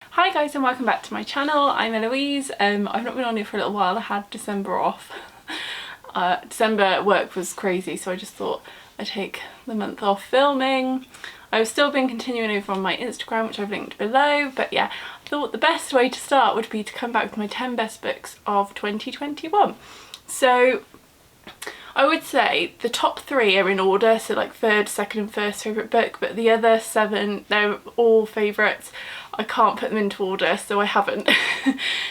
Hi guys and welcome back to my channel. I'm Eloise. I've not been on here for a little while. I had December off. December at work was crazy, so I just thought I'd take the month off filming. I've still been continuing over on my Instagram, which I've linked below, but yeah, I thought the best way to start would be to come back with my 10 best books of 2021. So I would say the top 3 are in order, so like third, second and first favourite book, but the other 7, they're all favourites. I can't put them into order, so I haven't.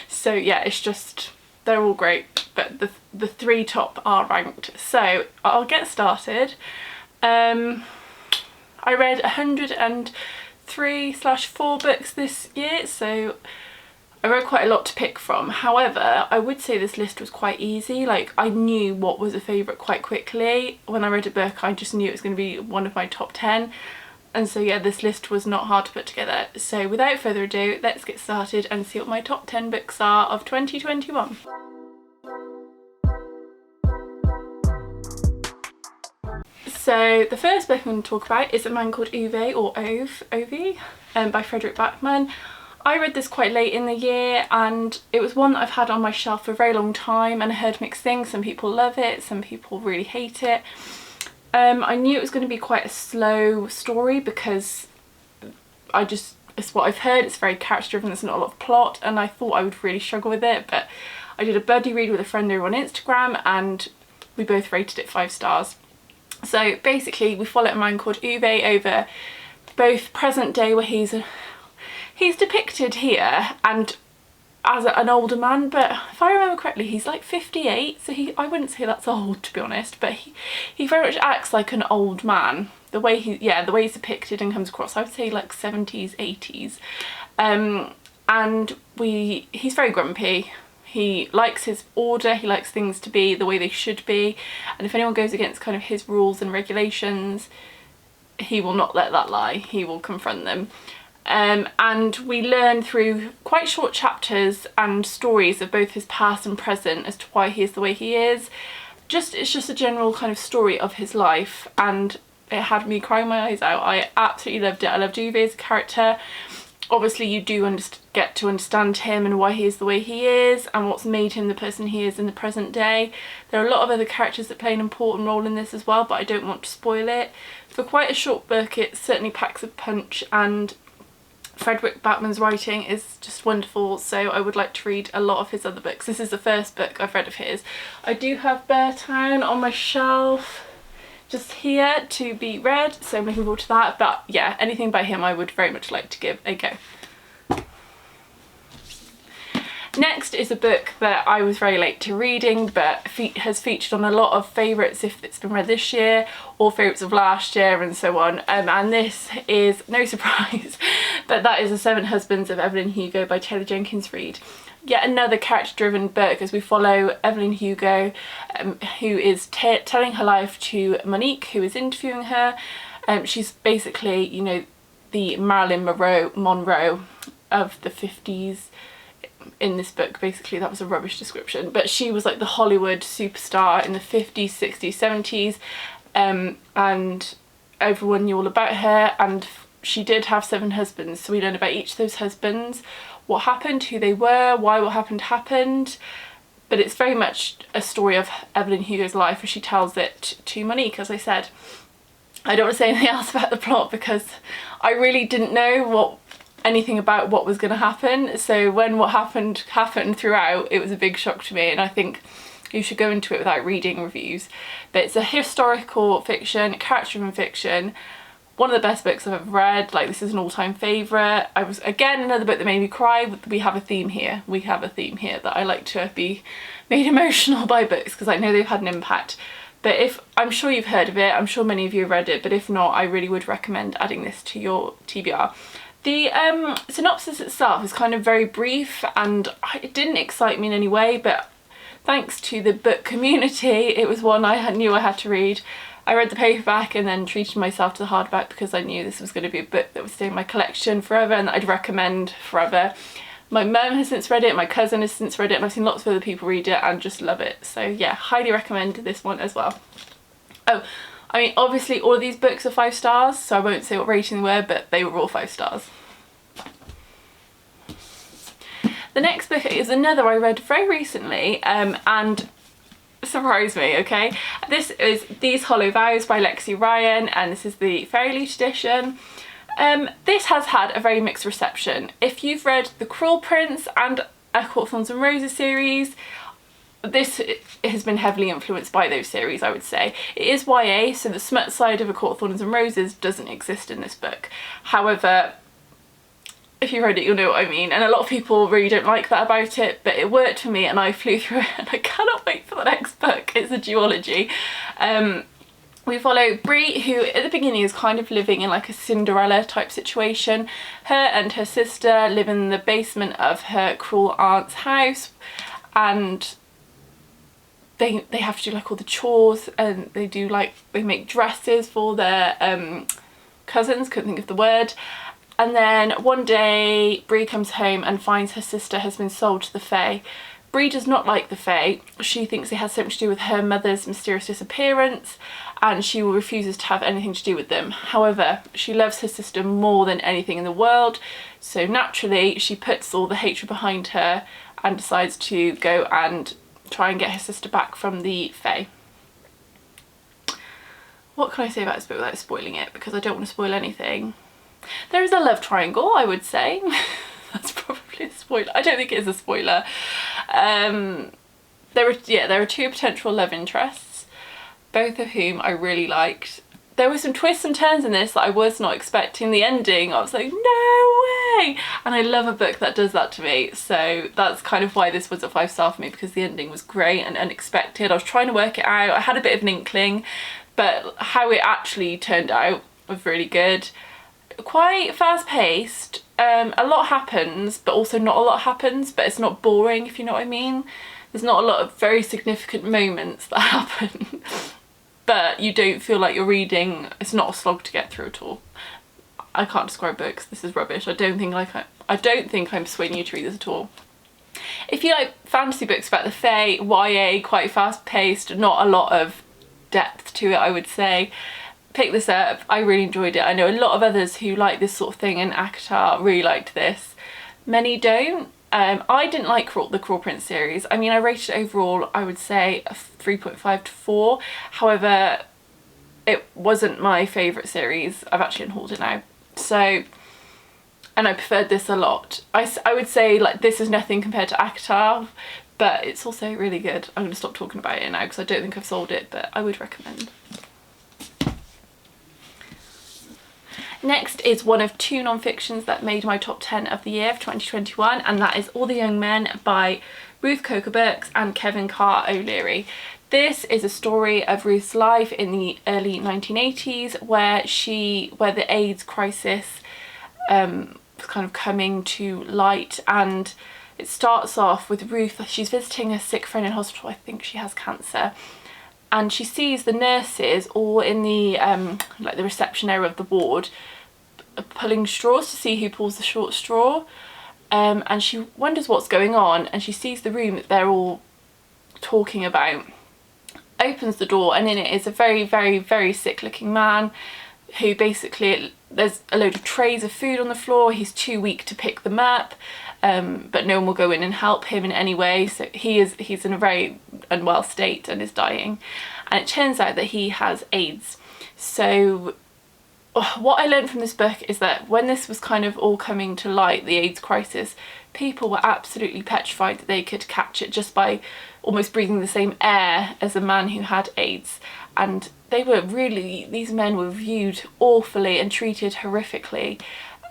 So yeah, it's just, they're all great, but the 3 top are ranked. So I'll get started. I read 103/4 books this year, so I read quite a lot to pick from. However, I would say this list was quite easy. Like, I knew what was a favourite quite quickly. When I read a book, I just knew it was going to be one of my top 10. And so yeah, this list was not hard to put together. So without further ado, let's get started and see what my top 10 books are of 2021. So the first book I'm going to talk about is A Man Called Uve, or Ove, by Frederick Backman. I read this quite late in the year and it was one that I've had on my shelf for a very long time, and I heard mixed things. Some people love it, some people really hate it. I knew it was going to be quite a slow story because it's what I've heard, it's very character driven, there's not a lot of plot, and I thought I would really struggle with it, but I did a buddy read with a friend over on Instagram and we both rated it 5 stars. So basically we follow a man called Uve over both present day, where he's depicted here and as an older man, but if I remember correctly he's like 58, so I wouldn't say that's old, to be honest, but he very much acts like an old man. The way he's depicted and comes across, I would say like 70s, 80s. And he's very grumpy. He likes his order, he likes things to be the way they should be, and if anyone goes against kind of his rules and regulations, he will not let that lie, he will confront them. And we learn through quite short chapters and stories of both his past and present as to why he is the way he is. It's just a general kind of story of his life, and it had me crying my eyes out. I absolutely loved it. I loved Uve as a character. Obviously you do get to understand him and why he is the way he is and what's made him the person he is in the present day. There are a lot of other characters that play an important role in this as well, but I don't want to spoil it. For quite a short book, it certainly packs a punch, and Frederick Backman's writing is just wonderful, so I would like to read a lot of his other books. This is the first book I've read of his. I do have Beartown on my shelf just here to be read, so I'm looking forward to that, but yeah, anything by him I would very much like to give a go. Next is a book that I was very late to reading, but has featured on a lot of favourites if it's been read this year, or favourites of last year and so on, and this is no surprise, but that is The 7 Husbands of Evelyn Hugo by Taylor Jenkins Reid. Yet another character driven book as we follow Evelyn Hugo, who is telling her life to Monique, who is interviewing her. She's basically, you know, the Marilyn Monroe of the 50s. In this book, basically that was a rubbish description, but she was like the Hollywood superstar in the 50s, 60s, 70s, and everyone knew all about her, and she did have 7 husbands, so we learn about each of those husbands, what happened, who they were, why what happened, but it's very much a story of Evelyn Hugo's life as she tells it to Monique. As I said, I don't want to say anything else about the plot because I really didn't know anything about what was going to happen, so when what happened throughout, it was a big shock to me, and I think you should go into it without reading reviews. But it's a historical fiction, character-driven fiction, one of the best books I've ever read. Like, this is an all-time favourite. Again, another book that made me cry. We have a theme here that I like to be made emotional by books because I know they've had an impact. But I'm sure you've heard of it, I'm sure many of you have read it, but if not, I really would recommend adding this to your TBR. The synopsis itself is kind of very brief and it didn't excite me in any way, but thanks to the book community, it was one I knew I had to read. I read the paperback and then treated myself to the hardback because I knew this was going to be a book that would stay in my collection forever and that I'd recommend forever. My mum has since read it, my cousin has since read it, and I've seen lots of other people read it and just love it. So yeah, highly recommend this one as well. Oh, I mean, obviously all of these books are 5 stars, so I won't say what rating they were, but they were all 5 stars. The next book is another I read very recently, and surprised me, okay? This is These Holo Vows by Lexi Ryan, and this is the Fairy Loot edition. This has had a very mixed reception. If you've read The Cruel Prince and A Court of Thorns and Roses series, this has been heavily influenced by those series, I would say. It is YA, so the smut side of A Court of Thorns and Roses doesn't exist in this book. However, if you read it, you'll know what I mean, and a lot of people really don't like that about it, but it worked for me and I flew through it, and I cannot wait for the next book. It's a duology. We follow Bree, who at the beginning is kind of living in like a Cinderella type situation. Her and her sister live in the basement of her cruel aunt's house, and they have to do like all the chores, and they make dresses for their cousins, couldn't think of the word. And then one day Bree comes home and finds her sister has been sold to the Fae. Bree does not like the Fae. She thinks it has something to do with her mother's mysterious disappearance, and she refuses to have anything to do with them. However, she loves her sister more than anything in the world, so naturally she puts all the hatred behind her and decides to go and try and get her sister back from the Fae. What can I say about this book without spoiling it, because I don't want to spoil anything? There is a love triangle, I would say. That's probably a spoiler. I don't think it is a spoiler. There are two potential love interests, both of whom I really liked. There were some twists and turns in this that I was not expecting. The ending, I was like, no way! And I love a book that does that to me, so that's kind of why this was a 5-star for me, because the ending was great and unexpected. I was trying to work it out. I had a bit of an inkling, but how it actually turned out was really good. Quite fast-paced. A lot happens, but also not a lot happens, but it's not boring, if you know what I mean. There's not a lot of very significant moments that happen, but you don't feel like you're reading. It's not a slog to get through at all. I can't describe books. This is rubbish. I don't think I'm persuading you to read this at all. If you like fantasy books about the Fae, YA, quite fast-paced, not a lot of depth to it, I would say, pick this up. I really enjoyed it. I know a lot of others who like this sort of thing in ACOTAR really liked this. Many don't. I didn't like the Cruel Prince series. I mean, I rated it overall, I would say a 3.5 to 4. However, it wasn't my favourite series. I've actually unhauled it now. So, and I preferred this a lot. I would say like this is nothing compared to ACOTAR, but it's also really good. I'm going to stop talking about it now because I don't think I've sold it, but I would recommend. Next is one of 2 non-fictions that made my top 10 of the year of 2021, and that is All the Young Men by Ruth Coker Burks and Kevin Carr O'Leary. This is a story of Ruth's life in the early 1980s where the AIDS crisis was kind of coming to light, and it starts off with Ruth. She's visiting a sick friend in hospital. I think she has cancer. And she sees the nurses all in the like the reception area of the ward pulling straws to see who pulls the short straw, and she wonders what's going on, and she sees the room that they're all talking about, opens the door, and in it is a very, very, very sick looking man who basically, there's a load of trays of food on the floor. He's too weak to pick them up, but no one will go in and help him in any way, so he's in a very unwell state and is dying, and it turns out that he has AIDS. So what I learned from this book is that when this was kind of all coming to light, the AIDS crisis, people were absolutely petrified that they could catch it just by almost breathing the same air as a man who had AIDS, and these men were viewed awfully and treated horrifically,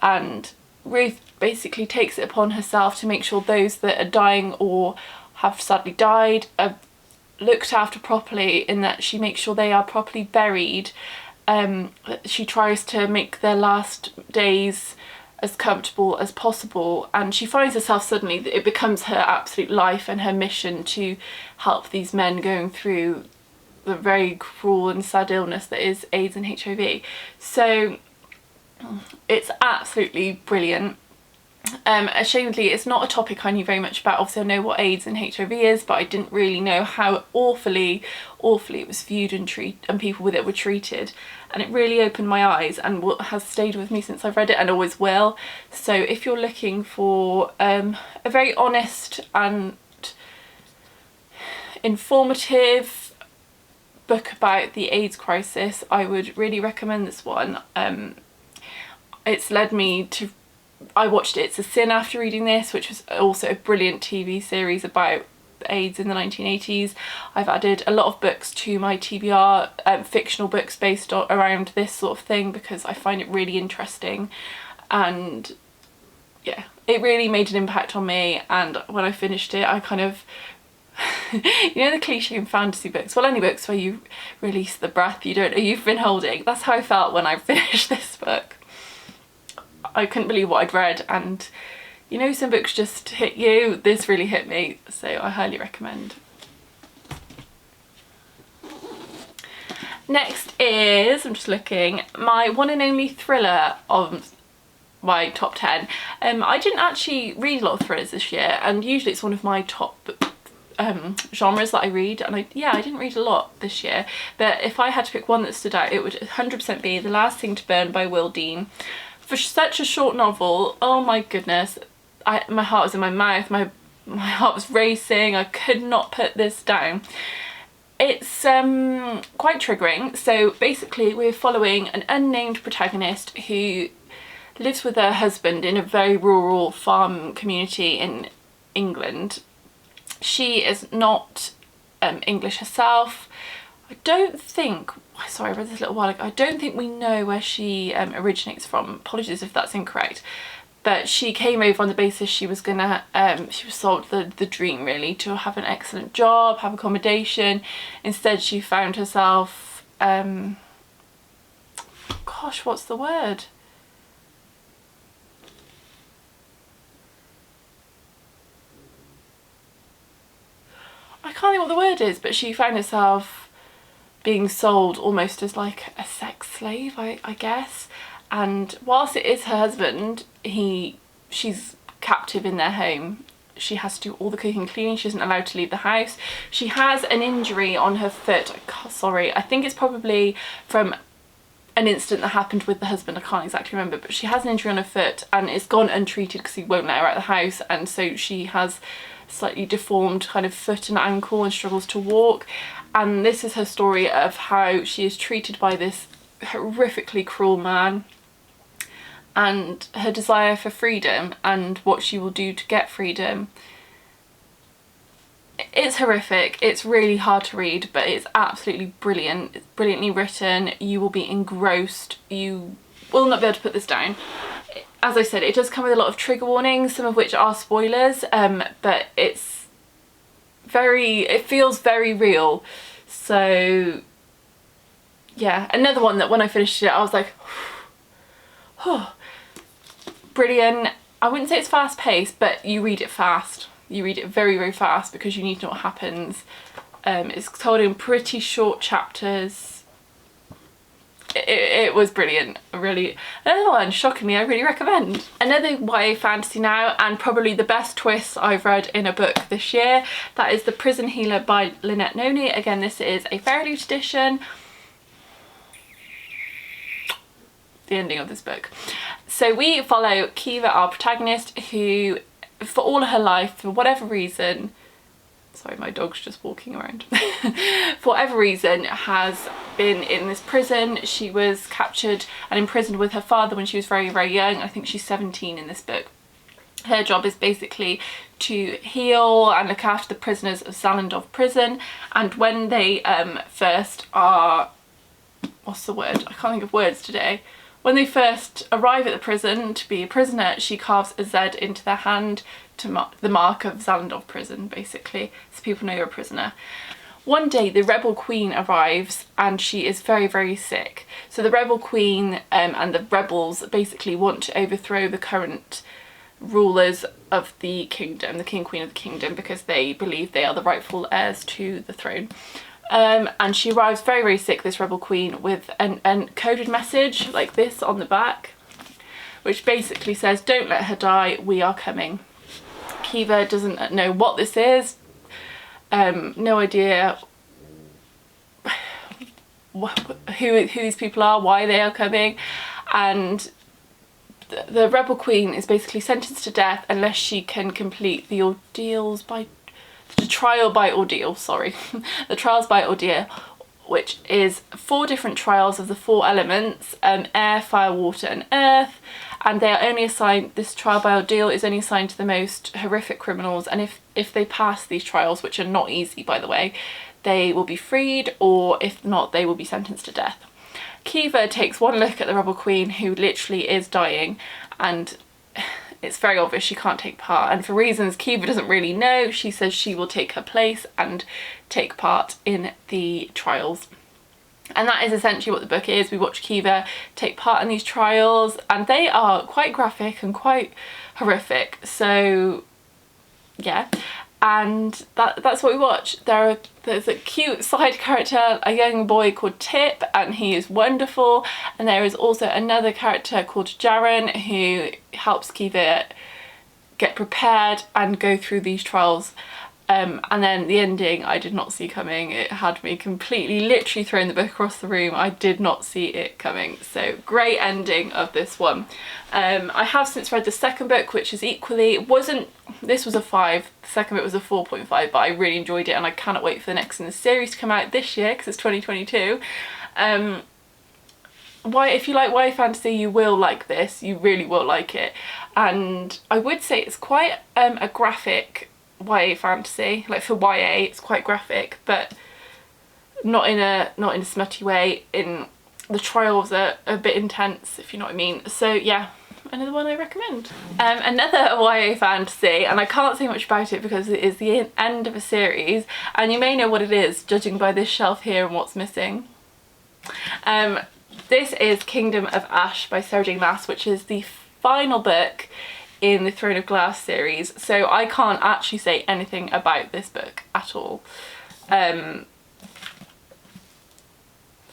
and Ruth basically takes it upon herself to make sure those that are dying or have sadly died are looked after properly, in that she makes sure they are properly buried. She tries to make their last days as comfortable as possible, and she finds herself suddenly that it becomes her absolute life and her mission to help these men going through the very cruel and sad illness that is AIDS and HIV. So it's absolutely brilliant. Ashamedly, it's not a topic I knew very much about. Obviously I know what AIDS and HIV is, but I didn't really know how awfully it was viewed and people with it were treated, and it really opened my eyes and what has stayed with me since I've read it and always will. So if you're looking for a very honest and informative book about the AIDS crisis, I would really recommend this one. It's led me to, I watched It's a Sin after reading this, which was also a brilliant TV series about AIDS in the 1980s. I've added a lot of books to my TBR, fictional books based around this sort of thing, because I find it really interesting, and yeah, it really made an impact on me. And when I finished it, I kind of you know the cliche in fantasy books, well, any books where you release the breath you don't know you've been holding, that's how I felt when I finished this book. I couldn't believe what I'd read, and you know, some books just hit you. This really hit me, so I highly recommend. Next is, I'm just looking, my one and only thriller of my top 10. I didn't actually read a lot of thrillers this year, and usually it's one of my top genres that I read, and I didn't read a lot this year, but if I had to pick one that stood out, it would 100% be The Last Thing to Burn by Will Dean. For such a short novel, oh my goodness, my heart was in my mouth, my heart was racing, I could not put this down. It's quite triggering. So basically we're following an unnamed protagonist who lives with her husband in a very rural farm community in England. She is not English herself. I don't think, sorry, I read this a little while ago, I don't think we know where she originates from. Apologies if that's incorrect. But she came over on the basis she was gonna, she was sold the dream really, to have an excellent job, have accommodation. Instead she found herself, gosh, what's the word? I can't think what the word is, but she found herself being sold almost as like a sex slave, I guess. And whilst it is her husband, she's captive in their home. She has to do all the cooking and cleaning. She isn't allowed to leave the house. She has an injury on her foot. Sorry, I think it's probably from an incident that happened with the husband. I can't exactly remember, but she has an injury on her foot and it's gone untreated because he won't let her out of the house, and so she has slightly deformed kind of foot and ankle and struggles to walk. And this is her story of how she is treated by this horrifically cruel man, and her desire for freedom and what she will do to get freedom. It's horrific, it's really hard to read, but it's absolutely brilliant. It's brilliantly written, you will be engrossed, you will not be able to put this down. As I said, it does come with a lot of trigger warnings, some of which are spoilers, but it feels very real. So yeah, another one that when I finished it I was like, oh, brilliant. I wouldn't say it's fast paced, but you read it fast. You read it very, very fast because you need to know what happens. It's told in pretty short chapters. It was brilliant, really. Another one, shockingly, I really recommend. Another YA fantasy now, and probably the best twist I've read in a book this year. That is The Prison Healer by Lynette Noni. Again, this is a Fairly edition. The ending of this book. So we follow Kiva, our protagonist, who for all her life, for whatever reason, sorry, my dog's just walking around, for whatever reason has been in this prison. She was captured and imprisoned with her father when she was very, very young. I think she's 17 in this book. Her job is basically to heal and look after the prisoners of Zalandov prison, and when they first are, what's the word? I can't think of words today. When they first arrive at the prison to be a prisoner, she carves a Z into their hand to mark the mark of Zalandov prison, basically, so people know you're a prisoner. One day the rebel queen arrives and she is very, very sick. So the rebel queen and the rebels basically want to overthrow the current rulers of the kingdom, the king, queen of the kingdom, because they believe they are the rightful heirs to the throne. And she arrives very, very sick, this rebel queen, with an coded message like this on the back, which basically says, "Don't let her die, we are coming." Kiva doesn't know what this is, no idea who these people are, why they are coming, and the rebel queen is basically sentenced to death unless she can complete the trial by ordeal, sorry. The trials by ordeal, which is 4 different trials of the 4 elements, air, fire, water and earth, and they are only assigned, this trial by ordeal is only assigned to the most horrific criminals, and if they pass these trials, which are not easy by the way, they will be freed, or if not, they will be sentenced to death. Kiva takes one look at the rebel queen, who literally is dying, and it's very obvious she can't take part, and for reasons Kiva doesn't really know, she says she will take her place and take part in the trials. And that is essentially what the book is. We watch Kiva take part in these trials, and they are quite graphic and quite horrific, so yeah. And that's what we watch. There's a cute side character, a young boy called Tip, and he is wonderful, and there is also another character called Jaren who helps Kiva get prepared and go through these trials. And then the ending I did not see coming. It had me completely, literally thrown the book across the room. I did not see it coming. So great ending of this one. I have since read the second book, which is equally, this was a 5, the second book was a 4.5, but I really enjoyed it, and I cannot wait for the next in the series to come out this year, because it's 2022. If you like YA fantasy, you will like this. You really will like it. And I would say it's quite a graphic YA fantasy. Like for YA it's quite graphic, but not in a smutty way. In the trials are a bit intense, if you know what I mean. So yeah, another one I recommend. Another YA fantasy, and I can't say much about it because it is the end of a series, and you may know what it is judging by this shelf here and what's missing. This is Kingdom of Ash by Sarah J Maas, which is the final book in the Throne of Glass series, so I can't actually say anything about this book at all. Yeah,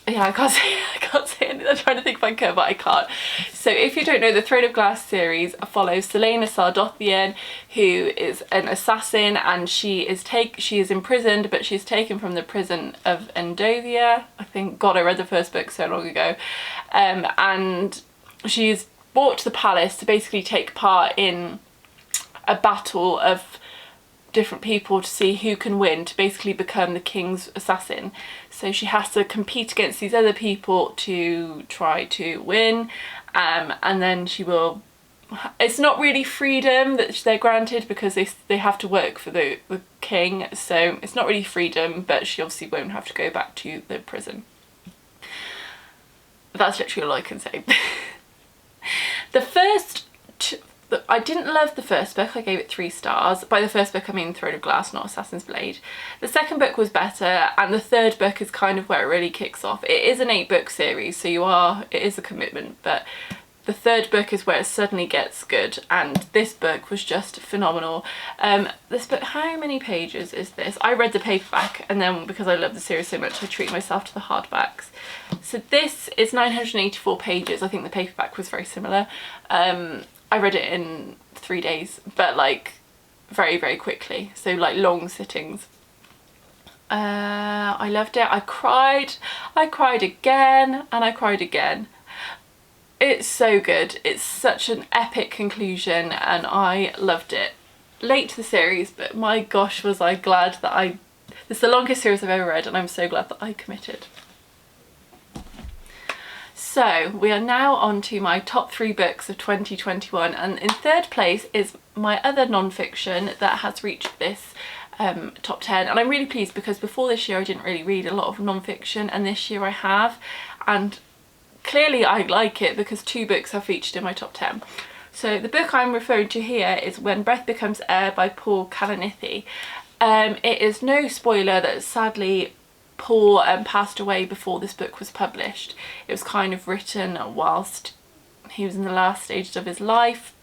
I can't say anything. I'm trying to think if I can, but I can't. So if you don't know, the Throne of Glass series follows Selena Sardothian, who is an assassin, and she is imprisoned, but she's taken from the prison of Endovia. I think, God, I read the first book so long ago. And she's brought to the palace to basically take part in a battle of different people to see who can win to basically become the king's assassin. So she has to compete against these other people to try to win, and then she will, it's not really freedom that they're granted because they have to work for the king, so it's not really freedom, but she obviously won't have to go back to the prison. But that's literally all I can say. I didn't love the first book. I gave it 3 stars. By the first book I mean Throne of Glass, not Assassin's Blade. The second book was better, and the third book is kind of where it really kicks off. It is an 8-book series, so it is a commitment, but the third book is where it suddenly gets good, and this book was just phenomenal. This book, how many pages is this? I read the paperback, and then because I love the series so much I treat myself to the hardbacks. So this is 984 pages. I think the paperback was very similar. I read it in 3 days, but like very, very quickly. So like long sittings. I loved it. I cried again, and I cried again. It's so good. It's such an epic conclusion, and I loved it. Late to the series, but my gosh was I glad that this is the longest series I've ever read, and I'm so glad that I committed. So we are now on to my top 3 books of 2021, and in third place is my other non-fiction that has reached this top 10, and I'm really pleased because before this year I didn't really read a lot of non-fiction, and this year I have, and clearly I like it because 2 books have featured in my top 10. So the book I'm referring to here is When Breath Becomes Air by Paul Kalanithi. It is no spoiler that sadly Paul passed away before this book was published. It was kind of written whilst he was in the last stages of his life.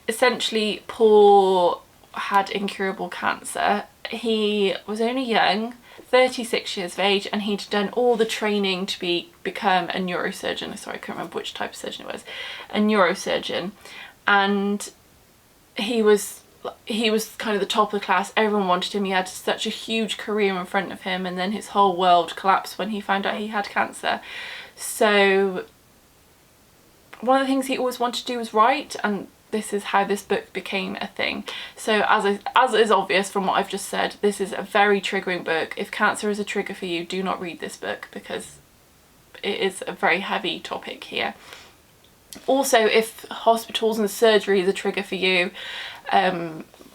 Essentially Paul had incurable cancer. He was only young, 36 years of age, and he'd done all the training to become a neurosurgeon. Sorry, I can't remember which type of surgeon it was. A neurosurgeon. And he was kind of the top of the class. Everyone wanted him. He had such a huge career in front of him, and then his whole world collapsed when he found out he had cancer. So one of the things he always wanted to do was write, and this is how this book became a thing. So as is obvious from what I've just said, this is a very triggering book. If cancer is a trigger for you, do not read this book, because it is a very heavy topic here. Also, if hospitals and surgery is a trigger for you,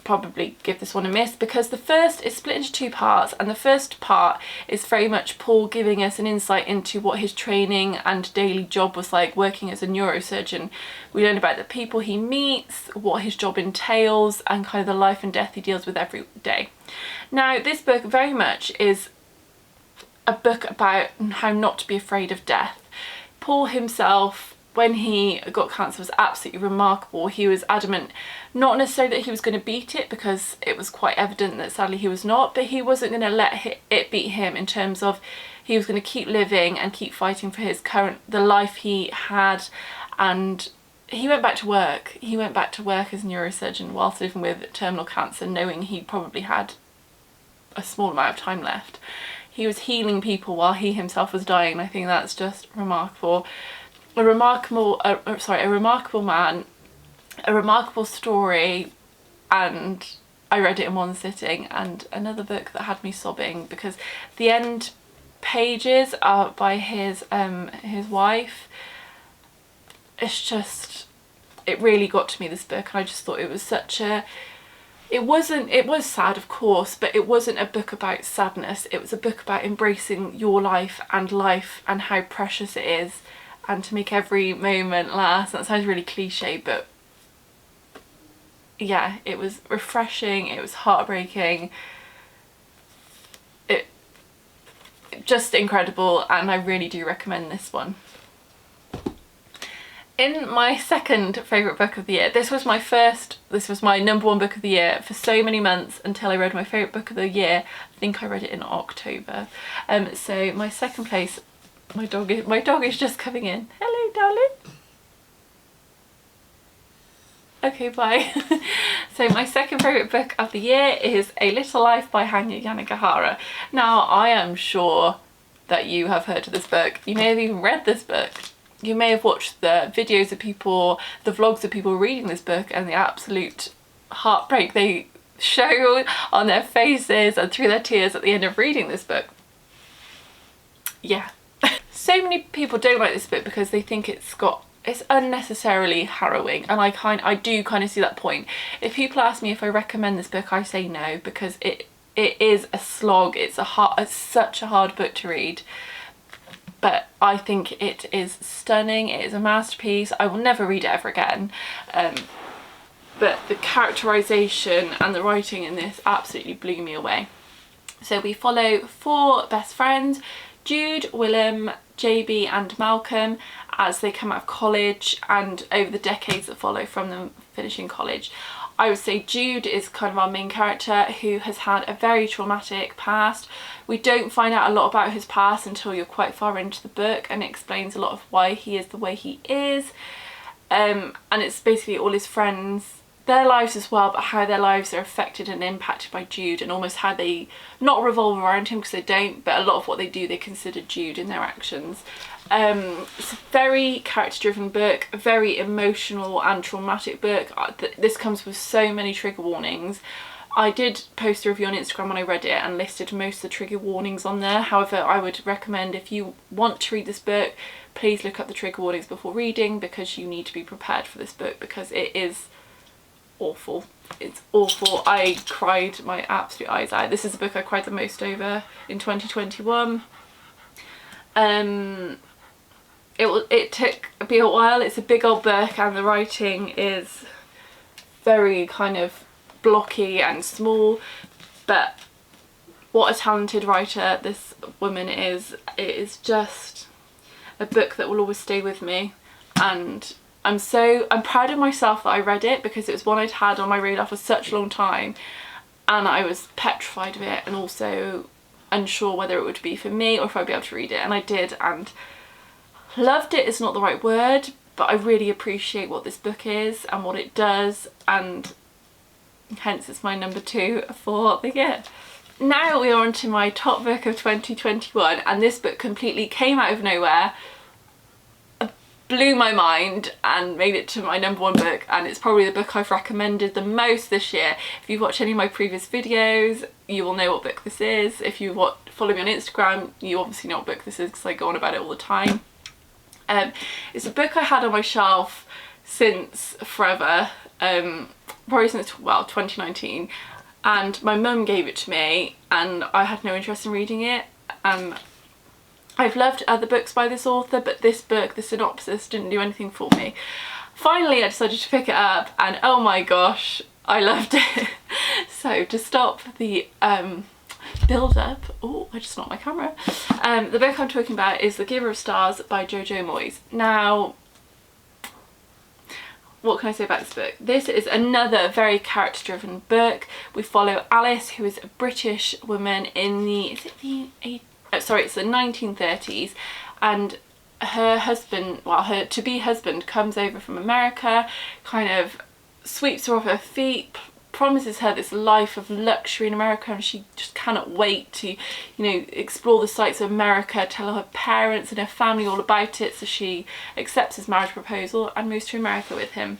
probably give this one a miss, because the first is split into 2 parts, and the first part is very much Paul giving us an insight into what his training and daily job was like working as a neurosurgeon. We learn about the people he meets, what his job entails, and kind of the life and death he deals with every day. Now, this book very much is a book about how not to be afraid of death. Paul himself, when he got cancer, was absolutely remarkable. He was adamant, not necessarily that he was going to beat it, because it was quite evident that sadly he was not, but he wasn't going to let it beat him, in terms of he was going to keep living and keep fighting for the life he had. And he went back to work. He went back to work as a neurosurgeon whilst living with terminal cancer, knowing he probably had a small amount of time left. He was healing people while he himself was dying, and I think that's just remarkable. A remarkable man, a remarkable story, and I read it in one sitting. And another book that had me sobbing, because the end pages are by his wife. It's just, it really got to me, this book, and I just thought it was such a, it was sad, of course, but it wasn't a book about sadness. It was a book about embracing your life and how precious it is, and to make every moment last. That sounds really cliche, but yeah, it was refreshing, it was heartbreaking, it just incredible, and I really do recommend this one. In my second favourite book of the year, this was my #1 book of the year for so many months, until I read my favourite book of the year. I think I read it in October. So my second place, my dog is just coming in. Hello, darling. Okay, bye. So my second favourite book of the year is A Little Life by Hanya Yanagihara. Now, I am sure that you have heard of this book. You may have even read this book. You may have watched the videos of people, the vlogs of people reading this book, and the absolute heartbreak they show on their faces and through their tears at the end of reading this book. Yeah. So many people don't like this book because they think it's unnecessarily harrowing, and I do kind of see that point. If people ask me if I recommend this book, I say no, because it is a slog. It's such a hard book to read, but I think it is stunning. It is a masterpiece. I will never read it ever again, but the characterization and the writing in this absolutely blew me away. So we follow 4 best friends, Jude, Willem, JB and Malcolm, as they come out of college and over the decades that follow from them finishing college. I would say Jude is kind of our main character, who has had a very traumatic past. We don't find out a lot about his past until you're quite far into the book, and it explains a lot of why he is the way he is. And it's basically all his friends, their lives as well, but how their lives are affected and impacted by Jude, and almost how they not revolve around him, because they don't, but a lot of what they do they consider Jude in their actions. It's a very character-driven book, a very emotional and traumatic book. This comes with so many trigger warnings. I did post a review on Instagram when I read it and listed most of the trigger warnings on there. However, I would recommend, if you want to read this book, please look up the trigger warnings before reading, because you need to be prepared for this book, because it is awful. It's awful. I cried my absolute eyes out. This is the book I cried the most over in 2021. It took me a while. It's a big old book, and the writing is very kind of blocky and small, but what a talented writer this woman is. It is just a book that will always stay with me, and I'm proud of myself that I read it, because it was one I'd had on my radar for such a long time, and I was petrified of it, and also unsure whether it would be for me or if I'd be able to read it, and I did, and loved it is not the right word, but I really appreciate what this book is and what it does, and hence it's my number 2 for the year. Now we are on to my top book of 2021, and this book completely came out of nowhere, blew my mind and made it to my number 1 book, and it's probably the book I've recommended the most this year. If you've watched any of my previous videos, you will know what book this is. If you follow me on Instagram, you obviously know what book this is because I go on about it all the time. It's a book I had on my shelf since forever, probably since, well, 2019, and my mum gave it to me and I had no interest in reading it. I've loved other books by this author, but this book, the synopsis, didn't do anything for me. Finally, I decided to pick it up, and oh my gosh, I loved it. So to stop the build up, oh, I just knocked my camera. The book I'm talking about is The Giver of Stars by Jojo Moyes. Now, what can I say about this book? This is another very character driven book. We follow Alice, who is a British woman in the, it's the 1930s, and her husband, well, her to-be husband, comes over from America, kind of sweeps her off her feet, promises her this life of luxury in America, and she just cannot wait to, you know, explore the sights of America, tell her parents and her family all about it, so she accepts his marriage proposal and moves to America with him.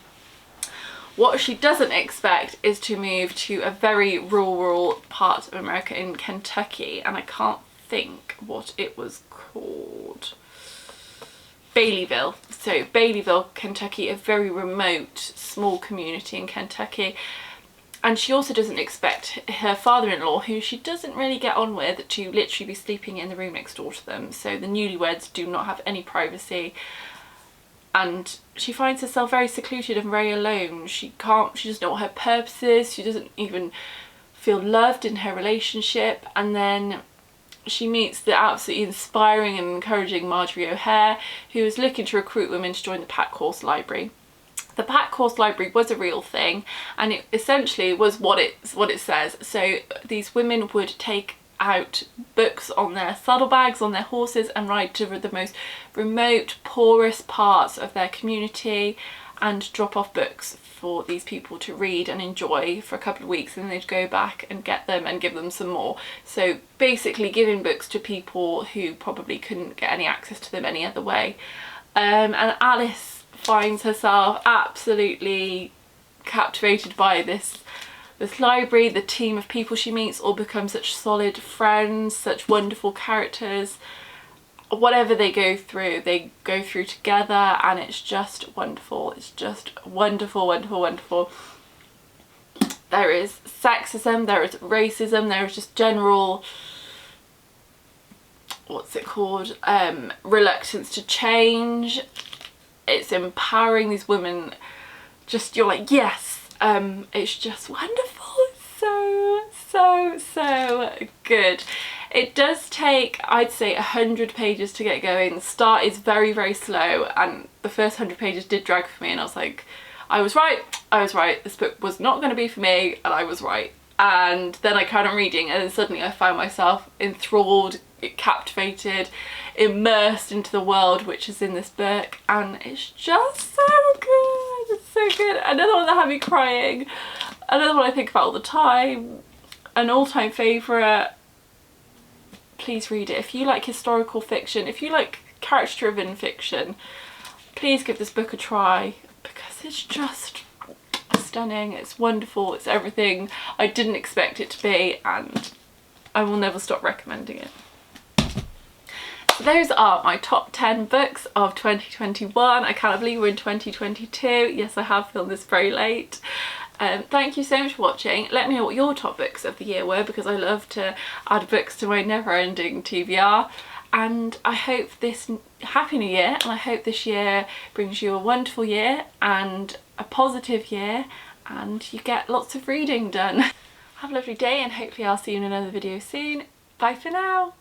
What she doesn't expect is to move to a very rural part of America in Kentucky, and I can't think what it was called. Baileyville. So Baileyville, Kentucky, a very remote small community in Kentucky. And she also doesn't expect her father-in-law, who she doesn't really get on with, to literally be sleeping in the room next door to them. So the newlyweds do not have any privacy, and she finds herself very secluded and very alone. She doesn't know what her purpose is, she doesn't even feel loved in her relationship, and then she meets the absolutely inspiring and encouraging Marjorie O'Hare, who is looking to recruit women to join the Pack Horse Library. The Pack Horse Library was a real thing, and it essentially was what it says. So these women would take out books on their saddlebags, on their horses, and ride to the most remote, poorest parts of their community and drop off books for these people to read and enjoy for a couple of weeks, and then they'd go back and get them and give them some more. So basically giving books to people who probably couldn't get any access to them any other way. And Alice finds herself absolutely captivated by this library. The team of people she meets all become such solid friends, such wonderful characters. Whatever they go through together, and it's just wonderful. It's just wonderful, wonderful, wonderful. There is sexism, there is racism, there is just general, what's it called, reluctance to change. It's empowering these women. Just, you're like, yes, it's just wonderful. So good. It does take, I'd say, 100 pages to get going. The start is very, very slow, and the first 100 pages did drag for me, and I was like, I was right, this book was not going to be for me, and I was right. And then I carried on reading, and then suddenly I found myself enthralled, captivated, immersed into the world which is in this book, and it's just so good. It's so good. Another one that had me crying, another one I think about all the time, an all-time favourite. Please read it. If you like historical fiction, if you like character-driven fiction, please give this book a try, because it's just stunning, it's wonderful, it's everything I didn't expect it to be, and I will never stop recommending it. So those are my top 10 books of 2021. I can't believe we're in 2022. Yes, I have filmed this very late. Thank you so much for watching. Let me know what your top books of the year were, because I love to add books to my never-ending TBR. And I hope this, Happy New Year, and I hope this year brings you a wonderful year and a positive year, and you get lots of reading done. Have a lovely day, and hopefully I'll see you in another video soon. Bye for now.